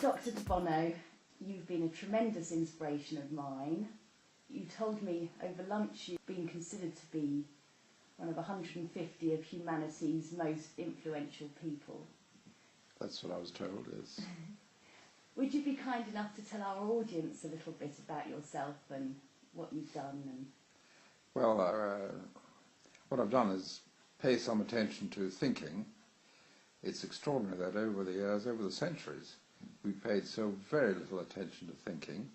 Dr. Bono, you've been a tremendous inspiration of mine. You told me over lunch you've been considered to be one of 150 of humanity's most influential people. That's what I was told, yes. Would you be kind enough to tell our audience a little bit about yourself and what you've done? Well, what I've done is pay some attention to thinking. It's extraordinary that over the years, over the centuries, we've paid so very little attention to thinking,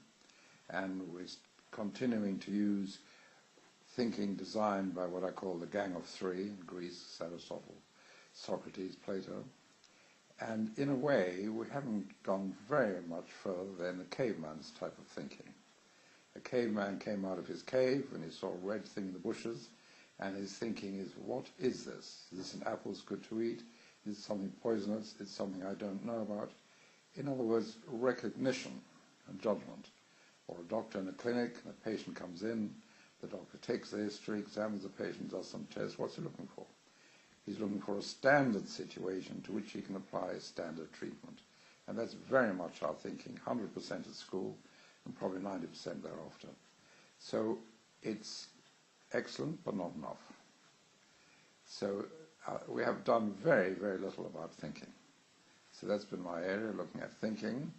and we're continuing to use thinking designed by what I call the Gang of Three in Greece, Aristotle, Socrates, Plato. And in a way, we haven't gone very much further than the caveman's type of thinking. A caveman came out of his cave and he saw a red thing in the bushes, and his thinking is, what is this? Is this an apple that's good to eat? Is it something poisonous? Is it something I don't know about? In other words, recognition and judgment. Or a doctor in a clinic, and a patient comes in, the doctor takes the history, examines the patient, does some tests. What's he looking for? He's looking for a standard situation to which he can apply standard treatment. And that's very much our thinking, 100% at school and probably 90% thereafter. So it's excellent, but not enough. So we have done very, very little about thinking. So that's been my area, looking at thinking,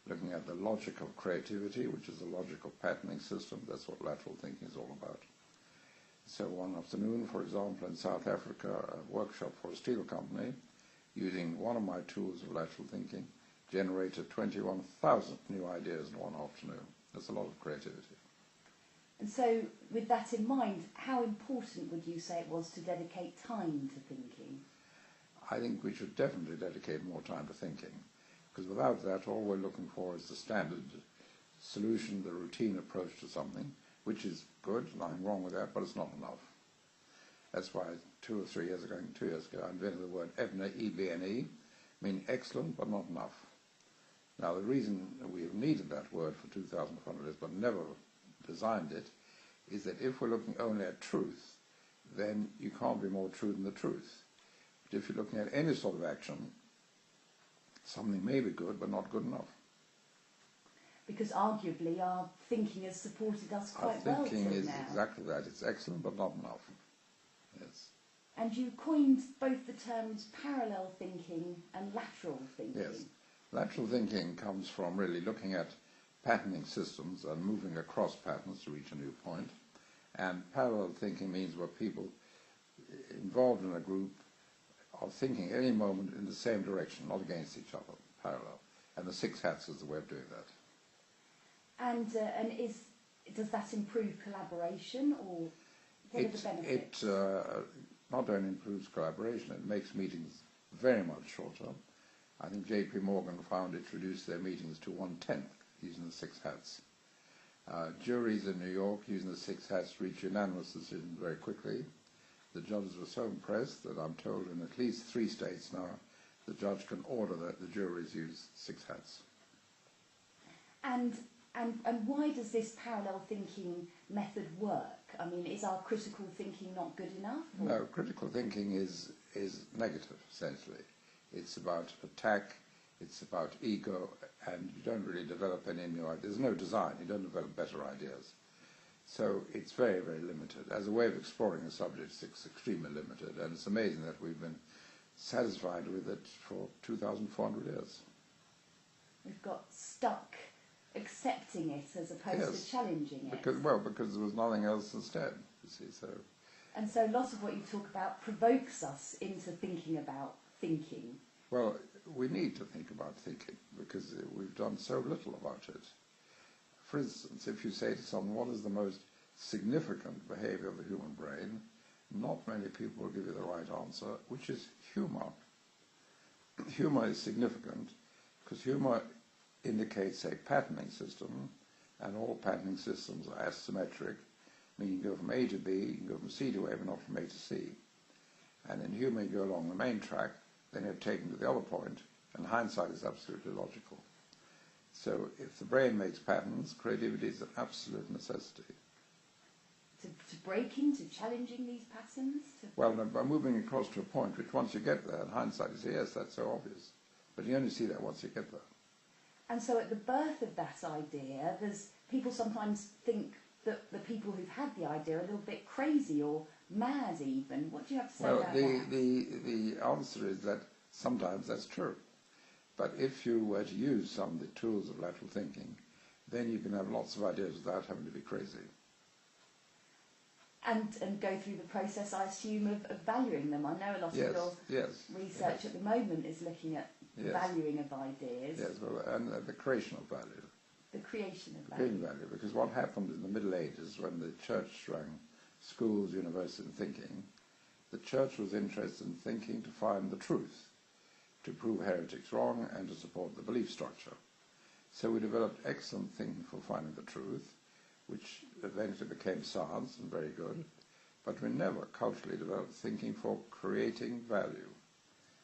looking at the logic of creativity, which is the logical patterning system. That's what lateral thinking is all about. So one afternoon, for example, in South Africa, a workshop for a steel company, using one of my tools of lateral thinking, generated 21,000 new ideas in one afternoon. That's a lot of creativity. And so, with that in mind, how important would you say it was to dedicate time to thinking? I think we should definitely dedicate more time to thinking, because without that, all we're looking for is the standard solution, the routine approach to something, which is good, nothing wrong with that, but it's not enough. That's why 2 years ago, I invented the word EBNE, E-B-N-E, meaning excellent, but not enough. Now, the reason we have needed that word for 2,500 years, but never designed it, is that if we're looking only at truth, then you can't be more true than the truth. But if you're looking at any sort of action, something may be good, but not good enough. Because arguably our thinking has supported us quite well till now. Our thinking is exactly that. It's excellent, but not enough. Yes. And you coined both the terms parallel thinking and lateral thinking. Yes. Lateral thinking comes from really looking at patterning systems and moving across patterns to reach a new point. And parallel thinking means where people involved in a group are thinking at any moment in the same direction, not against each other, parallel. And the 6 hats is the way of doing that. And does that improve collaboration, or what are the benefits? It not only improves collaboration, it makes meetings very much shorter. I think J.P. Morgan found it reduced their meetings to 1/10 using the 6 hats. Juries in New York using the 6 hats reach unanimous decisions very quickly. The judges were so impressed that I'm told in at least 3 states now the judge can order that the juries use 6 hats. And why does this parallel thinking method work? I mean, is our critical thinking not good enough? Or? No, critical thinking is negative, essentially. It's about attack, it's about ego, and you don't really develop any new ideas. There's no design, you don't develop better ideas. So it's very, very limited. As a way of exploring a subject, it's extremely limited, and it's amazing that we've been satisfied with it for 2,400 years. We've got stuck accepting it as opposed to challenging it. Because there was nothing else instead, you see. So. And so lots of what you talk about provokes us into thinking about thinking. Well, we need to think about thinking because we've done so little about it. For instance, if you say to someone, what is the most significant behavior of the human brain, not many people will give you the right answer, which is humor. Humor is significant because humor indicates a patterning system, and all patterning systems are asymmetric, meaning you go from A to B, you can go from C to A, but not from A to C. And in humor, you go along the main track, then you're taken to the other point, and hindsight is absolutely logical. So if the brain makes patterns, creativity is an absolute necessity. To break into challenging these patterns? Well, no, by moving across to a point which once you get there, in hindsight you say, yes, that's so obvious. But you only see that once you get there. And so at the birth of that idea, there's people sometimes think that the people who've had the idea are a little bit crazy or mad even. What do you have to say about that? The answer is that sometimes that's true. But if you were to use some of the tools of lateral thinking, then you can have lots of ideas without having to be crazy. And go through the process, I assume, of valuing them. I know a lot of your research at the moment is looking at valuing of ideas. Yes, well, and the creation of value. The creation of value. Creating value, because what happened in the Middle Ages when the church ran schools, universities, and thinking, the church was interested in thinking to find the truth, to prove heretics wrong, and to support the belief structure. So we developed excellent thinking for finding the truth, which eventually became science and very good, but we never culturally developed thinking for creating value.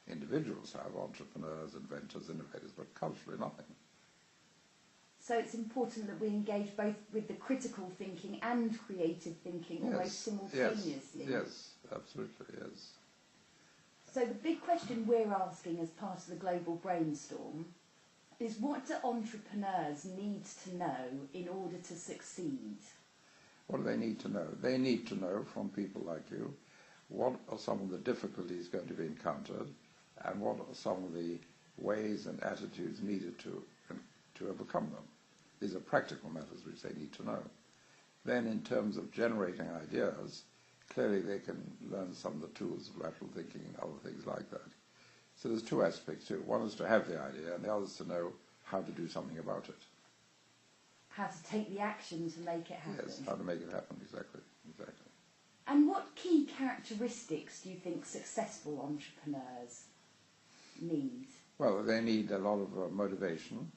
Individuals have entrepreneurs, inventors, innovators, but culturally nothing. So it's important that we engage both with the critical thinking and creative thinking almost simultaneously. Yes, absolutely, yes. So the big question we're asking as part of the Global Brainstorm is, what do entrepreneurs need to know in order to succeed? What do they need to know? They need to know from people like you what are some of the difficulties going to be encountered and what are some of the ways and attitudes needed to overcome them. These are practical matters which they need to know. Then in terms of generating ideas, clearly they can learn some of the tools of lateral thinking and other things like that. So there's two aspects to it. One is to have the idea, and the other is to know how to do something about it. How to take the action to make it happen. Yes, how to make it happen, exactly. And what key characteristics do you think successful entrepreneurs need? Well, they need a lot of motivation.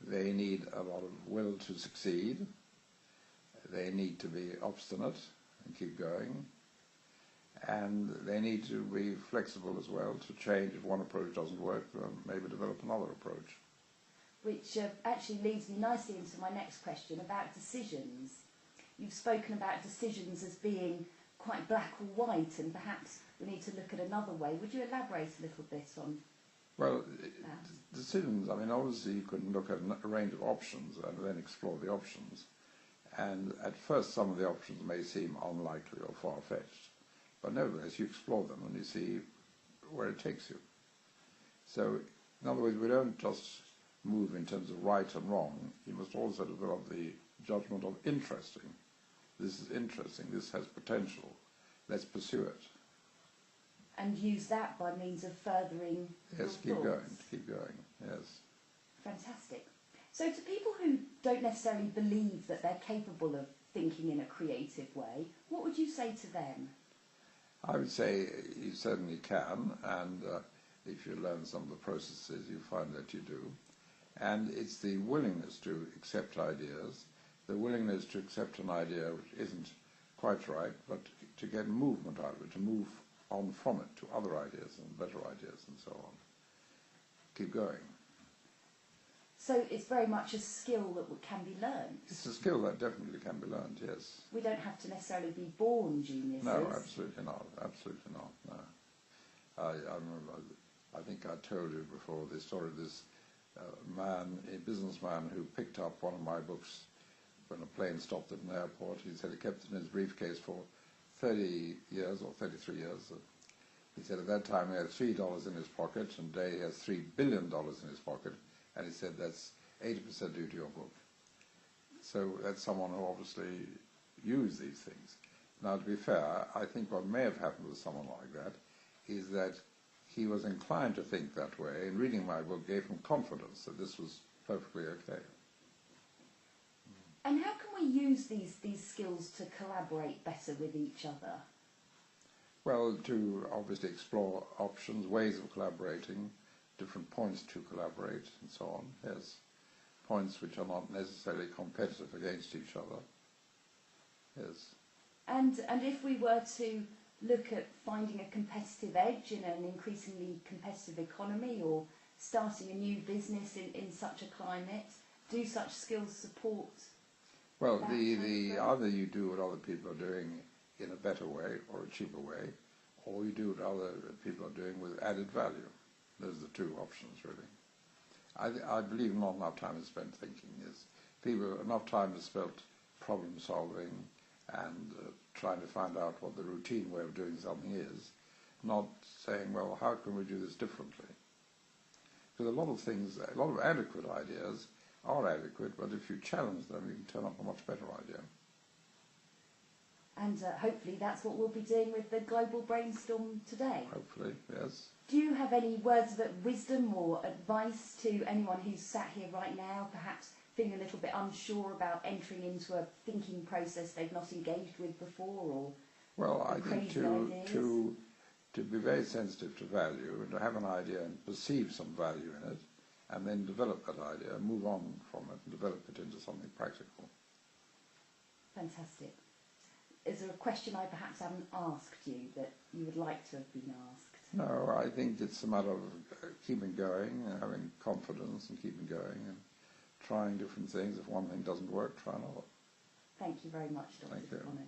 They need a lot of will to succeed. They need to be obstinate and keep going. And they need to be flexible as well to change. If one approach doesn't work, then maybe develop another approach. Which actually leads me nicely into my next question about decisions. You've spoken about decisions as being quite black or white, and perhaps we need to look at another way. Would you elaborate a little bit on decisions, I mean, obviously you can look at a range of options and then explore the options. And at first some of the options may seem unlikely or far-fetched. But nevertheless, you explore them and you see where it takes you. So, in other words, we don't just move in terms of right and wrong. You must also develop the judgment of interesting. This is interesting. This has potential. Let's pursue it. And use that by means of furthering your thoughts. Keep going, yes. Fantastic. So to people who don't necessarily believe that they're capable of thinking in a creative way, what would you say to them? I would say you certainly can, and if you learn some of the processes, you find that you do. And it's the willingness to accept ideas, the willingness to accept an idea which isn't quite right, but to get movement out of it, to move on from it to other ideas and better ideas and so on. Keep going. So it's very much a skill that can be learned. It's a skill that definitely can be learned, yes. We don't have to necessarily be born geniuses. No, absolutely not. Absolutely not, no. I remember, I think I told you before the story of this man, a businessman who picked up one of my books when a plane stopped at an airport. He said he kept it in his briefcase for 30 years or 33 years. He said at that time he had $3 in his pocket, and today he has $3 billion in his pocket, and he said that's 80% due to your book. So that's someone who obviously used these things. Now, to be fair, I think what may have happened with someone like that is that he was inclined to think that way, and reading my book gave him confidence that this was perfectly okay. And how can we use these skills to collaborate better with each other? Well, to obviously explore options, ways of collaborating, different points to collaborate, and so on, yes. Points which are not necessarily competitive against each other, yes. And if we were to look at finding a competitive edge in an increasingly competitive economy, or starting a new business in such a climate, do such skills support? Well, either you do what other people are doing in a better way or a cheaper way, or you do what other people are doing with added value. Those are the two options, really. I believe not enough time is spent thinking. Enough time is spent problem solving and trying to find out what the routine way of doing something is, not saying, well, how can we do this differently? Because a lot of adequate ideas are adequate, but if you challenge them, you can turn up a much better idea. And hopefully that's what we'll be doing with the Global Brainstorm today. Hopefully, yes. Do you have any words of wisdom or advice to anyone who's sat here right now, perhaps feeling a little bit unsure about entering into a thinking process they've not engaged with before, or well, I think to be very sensitive to value and to have an idea and perceive some value in it, and then develop that idea, move on from it, and develop it into something practical. Fantastic. Is there a question I perhaps haven't asked you that you would like to have been asked? No, I think it's a matter of keeping going, having confidence and keeping going, and trying different things. If one thing doesn't work, try another. Thank you very much, Dr. Thank you. Bono.